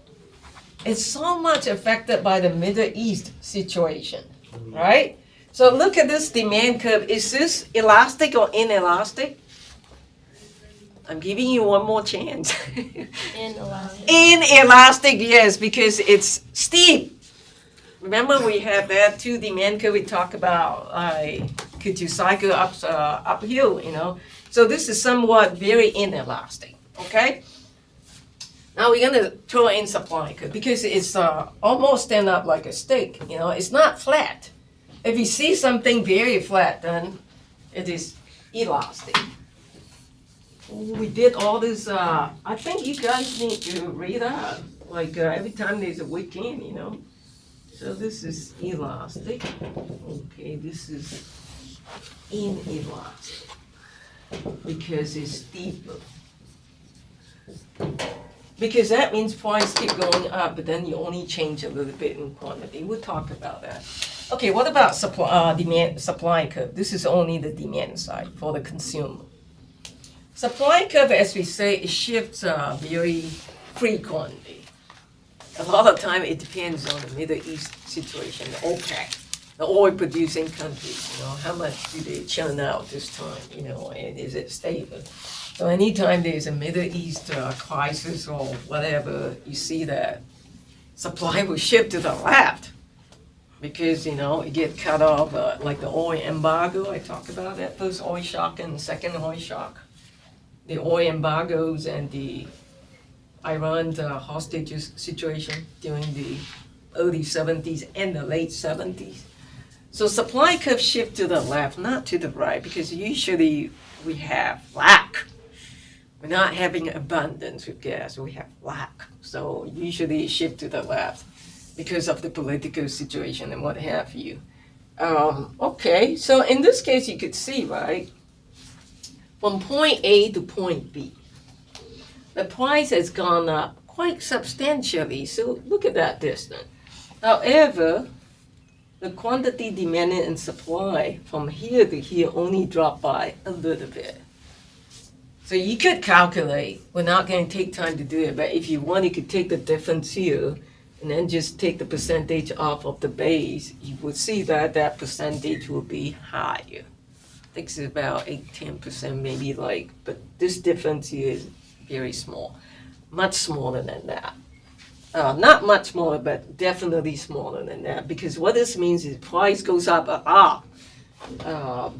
It's so much affected by the Middle East situation, right? So look at this demand curve. Is this elastic or inelastic? I'm giving you one more chance. Inelastic. Inelastic, yes, because it's steep. Remember we have that two demand curve we talked about. Could you cycle uphill, you know? So this is somewhat very inelastic, okay? Now we're gonna throw in supply curve because it's almost stand up like a steak, you know? It's not flat. If you see something very flat, then it is elastic. We did all this, I think you guys need to read up, like every time there's a weekend, you know? So this is elastic. Okay, this is inelastic because it's steeper. Because that means price keep going up, but then you only change a little bit in quantity. We'll talk about that. Okay, what about supply curve? This is only the demand side for the consumer. Supply curve, as we say, it shifts very frequently. A lot of time it depends on the Middle East situation, the OPEC, the oil producing countries, you know, how much do they churn out this time, you know, and is it stable? So anytime there's a Middle East crisis or whatever, you see that supply will shift to the left. because, you know, it get cut off, like the oil embargo, I talked about that, first oil shock and second oil shock. The oil embargoes and the Iran hostages situation during the early 70s and the late 70s. So supply curve shift to the left, not to the right, because usually we have lack. We're not having abundance with gas, we have lack. So usually shift to the left because of the political situation and what have you. Okay, so in this case you could see, right, from point A to point B, the price has gone up quite substantially, so look at that distance. However, the quantity demanded and supply from here to here only dropped by a little bit. So you could calculate, we're not going to take time to do it, but if you want, you could take the difference here and then just take the percentage off of the base, you would see that that percentage will be higher. I think it's about 8-10% maybe, like, but this difference here is very small, much smaller than that. Not much smaller, but definitely smaller than that, because what this means is price goes up a lot,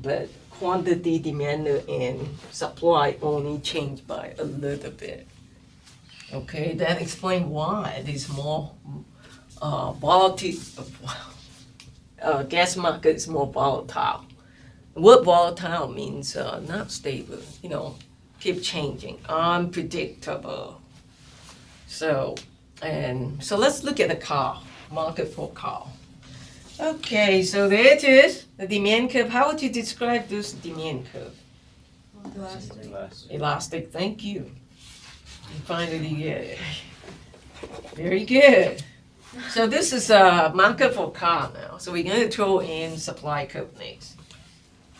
but quantity demanded and supply only change by a little bit. Okay, that explains why it is more volatile. Gas market is more volatile. The word volatile means not stable, you know, keep changing, unpredictable. So let's look at the car, market for car. Okay, so there it is, the demand curve. How would you describe this demand curve? Elastic, thank you. You finally get it. Very good. So this is a market for car now. So we're going to throw in supply curve next.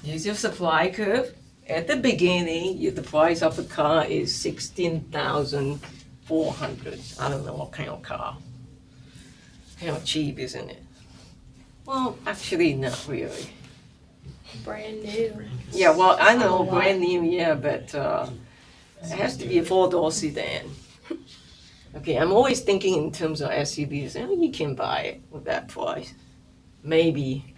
Here's your supply curve. At the beginning, the price of a car is $16,400. I don't know what kind of car. Kind of cheap, isn't it? Well, actually, not really. Brand new. Yeah, well, I know, brand new, yeah, but it has to be a four-door sedan. Okay, I'm always thinking in terms of SUVs. You can buy it with that price. Maybe.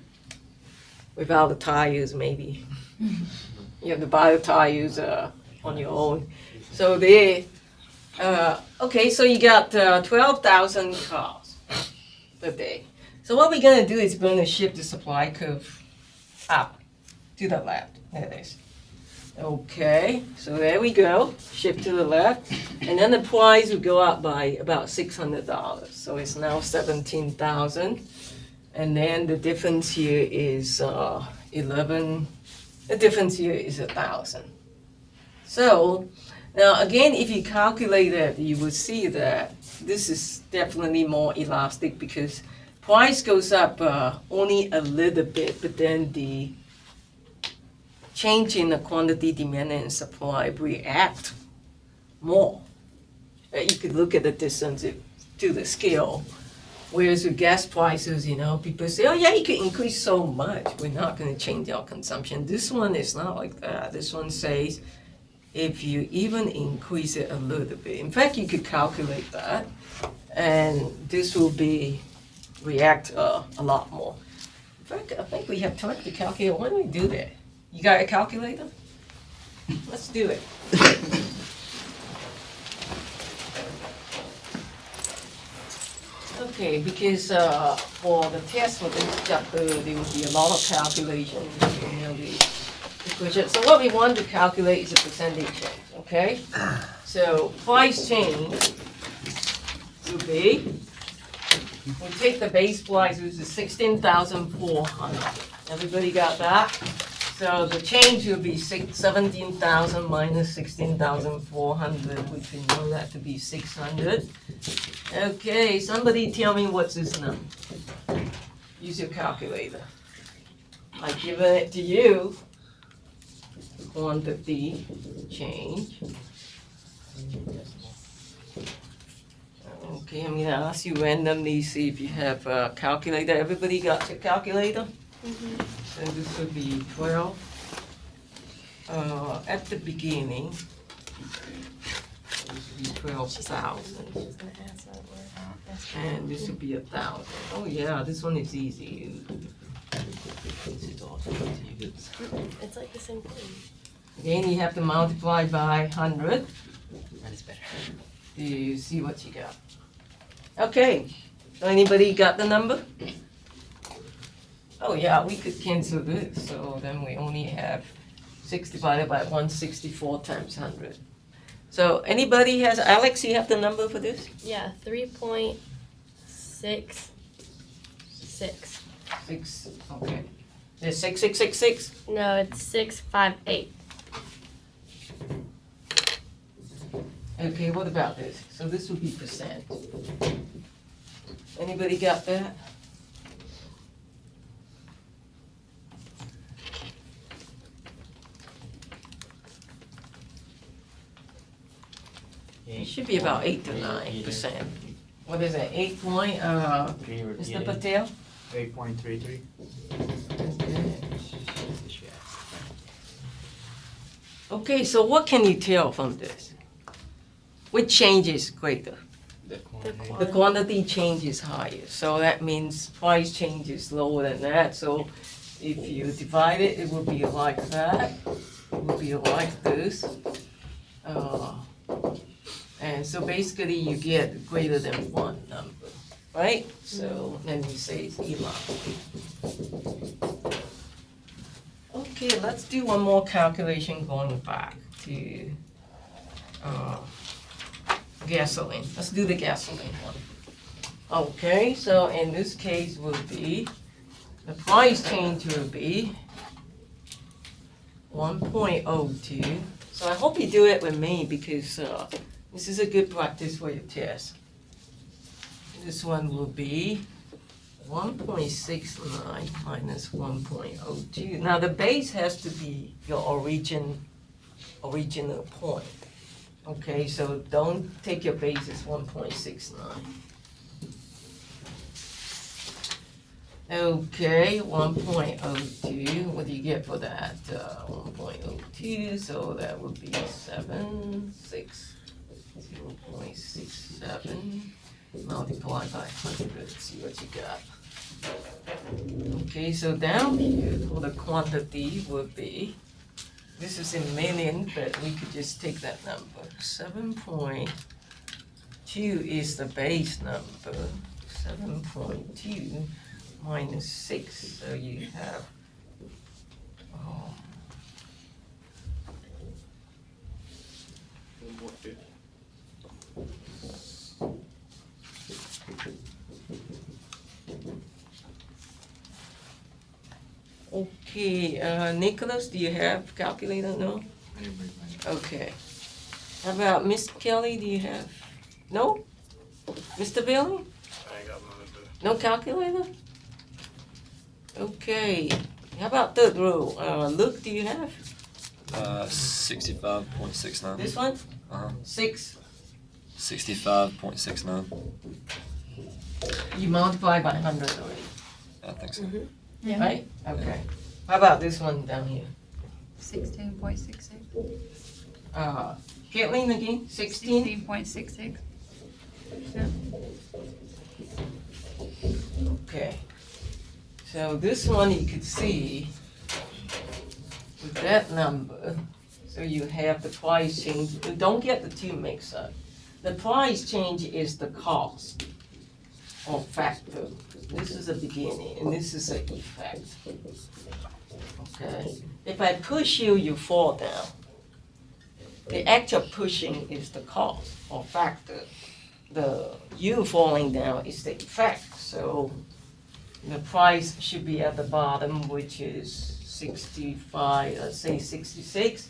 Without the tires, maybe. You have to buy the tires on your own. So there, okay, so you got 12,000 cars per day. So what we're gonna do is we're gonna shift the supply curve up to the left. There it is. Okay, so there we go, shift to the left, and then the price would go up by about $600. So it's now 17,000, and then the difference here is 11. The difference here is 1,000. So now again, if you calculate that, you will see that this is definitely more elastic because price goes up only a little bit, but then the change in the quantity demand and supply react more. You could look at the distance to the scale. Whereas with gas prices, you know, people say, oh yeah, you can increase so much. We're not going to change our consumption. This one is not like that. This one says if you even increase it a little bit. In fact, you could calculate that. And this will react a lot more. In fact, I think we have time to calculate. Why don't we do that? You got a calculator? Let's do it. Okay, because for the test for this chapter, there will be a lot of calculations, you know, the equation. So what we want to calculate is the percentage change, okay? So price change will be, we take the base price, which is 16,400. Everybody got that? So the change will be 17,000 minus 16,400, which we know that to be 600. Okay, somebody tell me what's this number. Use your calculator. I've given it to you. Quantity change. Okay, I'm gonna ask you randomly, see if you have a calculator. Everybody got your calculator? Mm-hmm. And this would be 12. At the beginning, This would be 12,000. She's gonna ask that word. That's And this would be 1,000. Oh yeah, this one is easy. It's like the same thing. Again, you have to multiply by 100. That is better. Do you see what you got? Okay, so anybody got the number? Oh yeah, we could cancel this, so then we only have 6 divided by 164 times 100. So anybody has, Alex, you have the number for this? Yeah, 3.66. 6, okay. Is it 6666? No, it's 658. Okay, what about this? So this would be percent. Anybody got that? It should be about 8 to 9%. What is it, 8 point, Can you repeat Mr. it? Patel? 8.33. Okay, so what can you tell from this? Which change is greater? The quantity. The quantity change is higher, so that means price change is lower than that. So if you divide it, it will be like that. It will be like this. And so basically you get greater than one number, right? So then you say it's even. Okay, let's do one more calculation going back to gasoline. Let's do the gasoline one. Okay, so in this case will be, the price change will be 1.02. So I hope you do it with me because this is a good practice for your test. This one will be 1.69 minus 1.02. Now the base has to be your original point. Okay, so don't take your base as 1.69. Okay, 1.02, what do you get for that? 1.02, so that would be 0.67 multiplied by 100, see what you got. Okay, so down here for the quantity would be, this is in million, but we could just take that number. 7.2 is the base number. 7.2 minus 6, so you have, okay, Nicholas, do you have calculator? No? Okay. How about Miss Kelly, do you have? No? Mr. Bailey? I ain't got none of the. No calculator? Okay. How about third row? Luke, do you have? 65.69. This one? Uh-huh. 6. 65.69. You multiply by 100 already, I think so. right? Okay. How about this one down here? 16.66. Caitlin again, 16? 16.66. Okay. So this one you could see with that number, so you have the price change. Don't get the two mixed up. The price change is the cost or factor. This is the beginning and this is the effect. Okay. If I push you, you fall down. The act of pushing is the cost or factor. The you falling down is the effect. So the price should be at the bottom, which is 65, let's say 66,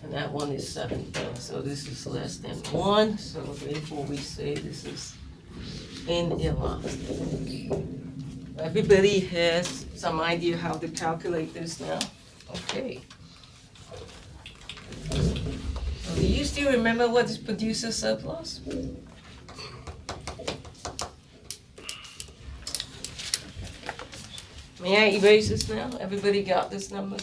and that one is 17. So this is less than 1, so therefore we say this is inelastic. Everybody has some idea how to calculate this now? Okay. So do you still remember what is producer surplus? May I erase this now? Everybody got this number?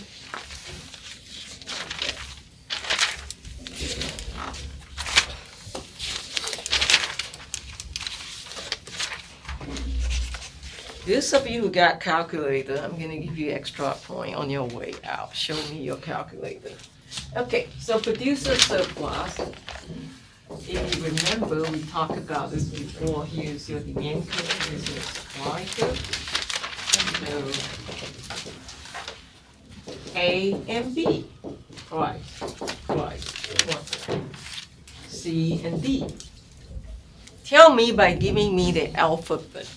Those of you who got calculator, I'm gonna give you extra point on your way out. Show me your calculator. Okay, so producer surplus. If you remember, we talked about this before. Here's your demand curve, here's your supply curve. So A and B, price, quantity. C and D. Tell me by giving me the alphabet,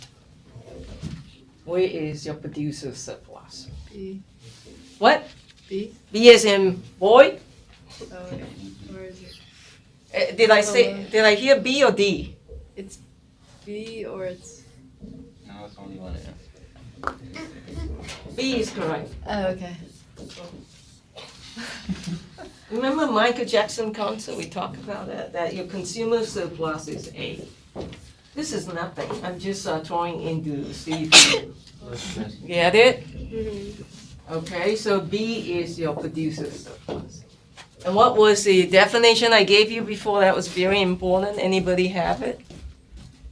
where is your producer surplus? B. What? B. B as in boy? Oh, okay. Where is it? Did I hear B or D? It's B or it's. No, it's only one. B is correct. Oh, okay. Remember Michael Jackson concert, we talked about that your consumer surplus is A. This is nothing, I'm just throwing into see if you get it? Okay, so B is your producer surplus. And what was the definition I gave you before that was very important? Anybody have it?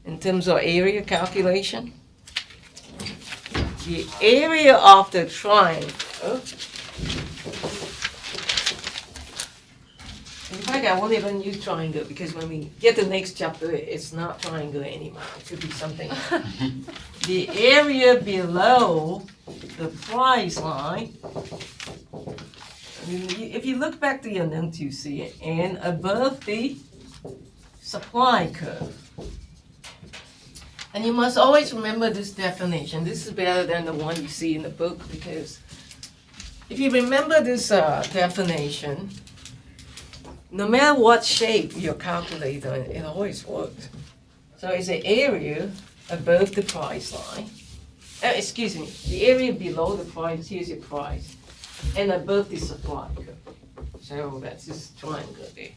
In terms of area calculation? The area of the triangle. In fact, I won't even use triangle because when we get the next chapter, it's not triangle anymore. It could be something else. The area below the price line. If you look back to your notes, you see it, and above the supply curve. And you must always remember this definition. This is better than the one you see in the book because if you remember this definition, no matter what shape your calculator, it always works. So it's the area above the price line. Excuse me, the area below the price, here's your price, and above the supply curve. So that's this triangle there.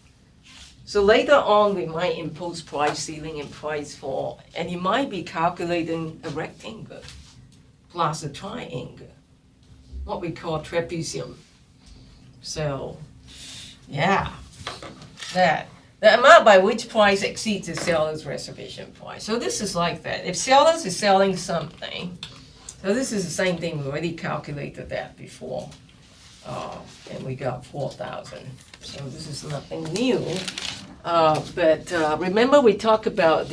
So later on, we might impose price ceiling and price floor, and you might be calculating a rectangle plus a triangle, what we call trapezium. So, yeah, that. The amount by which price exceeds the seller's reservation price. So this is like that. If sellers is selling something, so this is the same thing, we already calculated that before. And we got 4,000. So this is nothing new. But remember we talked about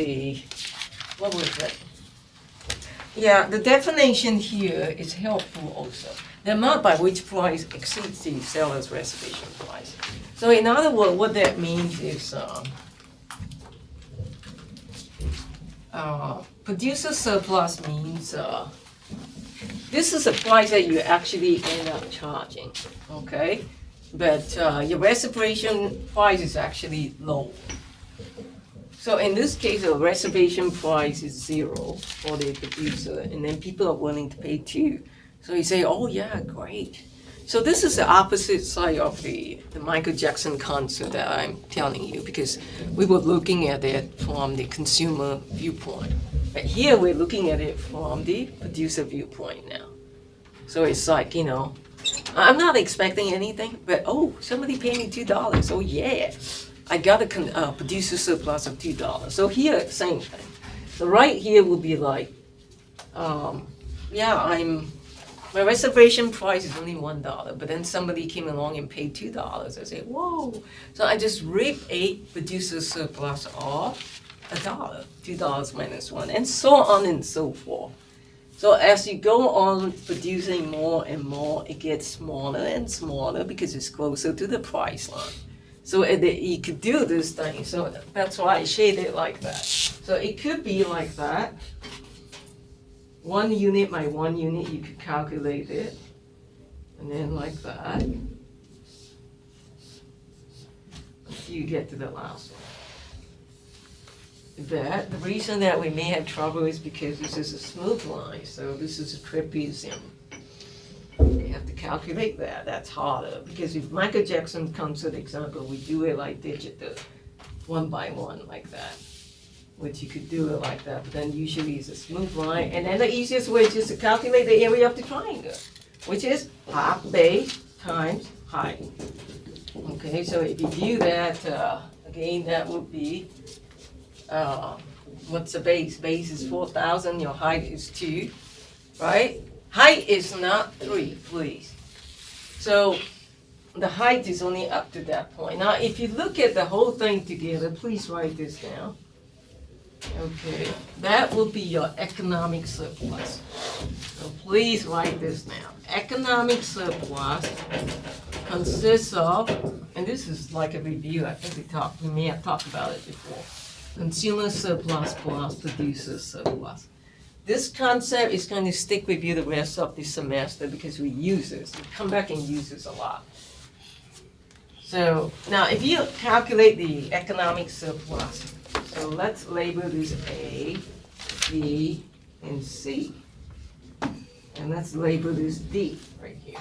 what was it? Yeah, the definition here is helpful also. The amount by which price exceeds the seller's reservation price. So in other words, what that means is producer surplus means this is a price that you actually end up charging, okay? But your reservation price is actually low. So in this case, the reservation price is 0 for the producer, and then people are willing to pay 2. So you say, oh yeah, great. So this is the opposite side of the Michael Jackson concert that I'm telling you, because we were looking at it from the consumer viewpoint. But here we're looking at it from the producer viewpoint now. So it's like, you know, I'm not expecting anything, but oh, somebody paid me $2. Oh yeah, I got a producer surplus of $2. So here, same thing. So right here will be like, my reservation price is only $1, but then somebody came along and paid $2. I say, whoa. So I just ripped a producer surplus off $1, $2 minus 1, and so on and so forth. So as you go on producing more and more, it gets smaller and smaller because it's closer to the price line. So you could do this thing. So that's why I shaded it like that. So it could be like that. 1 unit by 1 unit, you could calculate it. And then like that. Until you get to the last one. But the reason that we may have trouble is because this is a smooth line, so this is a trapezium. You have to calculate that, that's harder. Because if Michael Jackson concert example, we do it like digital, 1 by 1 like that. Which you could do it like that, but then usually it's a smooth line. And then the easiest way is just to calculate the area of the triangle, which is half base times height. Okay, so if you do that, again, that would be, what's the base? Base is 4,000, your height is 2. right? Height is not 3, please. So the height is only up to that point. Now, if you look at the whole thing together, please write this down. Okay, that will be your economic surplus. So please write this down. Economic surplus consists of, and this is like a review, I think we may have talked about it before. Consumer surplus plus producer surplus. This concept is going to stick with you the rest of the semester because we use this. We come back and use this a lot. So now if you calculate the economic surplus, so let's label this A, B, and C. And let's label this D right here.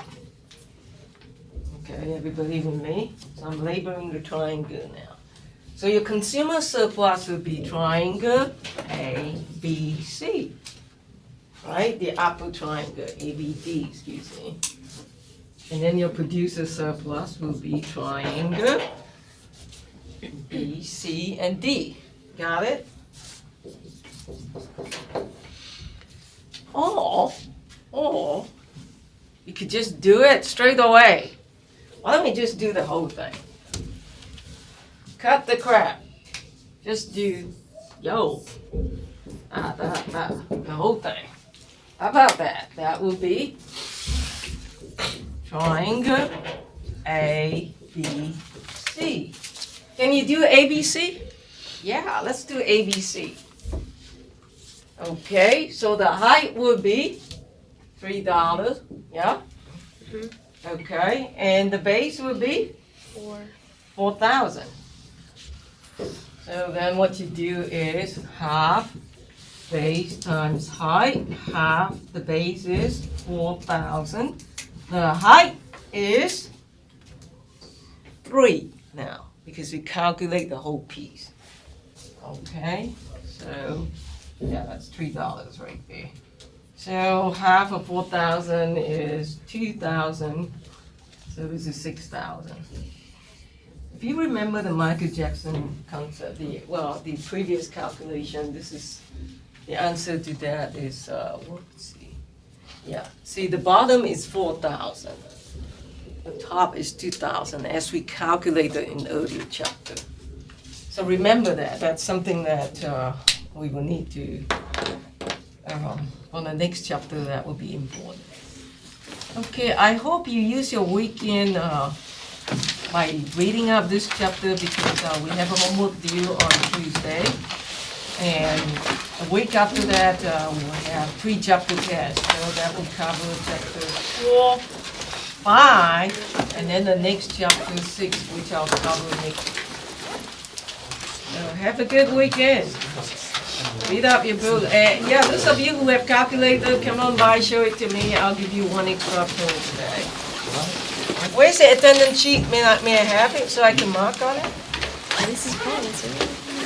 Okay, everybody with me? So I'm labeling the triangle now. So your consumer surplus will be triangle A, B, C. Right? The upper triangle, A, B, D, excuse me. And then your producer surplus will be triangle B, C, and D. Got it? Or you could just do it straight away. Why don't we just do the whole thing? Cut the crap. Just do, the whole thing. How about that? That will be triangle A, B, C. Can you do ABC? Yeah, let's do ABC. Okay, so the height would be $3, yeah? Okay, and the base would be 4,000. So then what you do is half base times height, half the base is 4,000. The height is 3 now, because we calculate the whole piece. Okay, so yeah, that's $3 right there. So half of 4,000 is 2,000, so this is 6,000. If you remember the Michael Jackson concept, the previous calculation, this is, the answer to that is, let's see. Yeah, see the bottom is 4,000. The top is 2,000 as we calculated in the earlier chapter. So remember that, that's something that we will need to, on the next chapter that will be important. Okay, I hope you use your weekend by reading up this chapter because we have a homework due on Tuesday. And a week after that, we will have 3 chapter tests. So that will cover chapter 4, 5, and then the next chapter 6, which I'll cover next week. So have a good weekend. Read up your book. And yeah, those of you who have calculated, come on by, show it to me. I'll give you 1 extra point today. Where's the attendance sheet? May I have it so I can mark on it? This is fun, isn't it?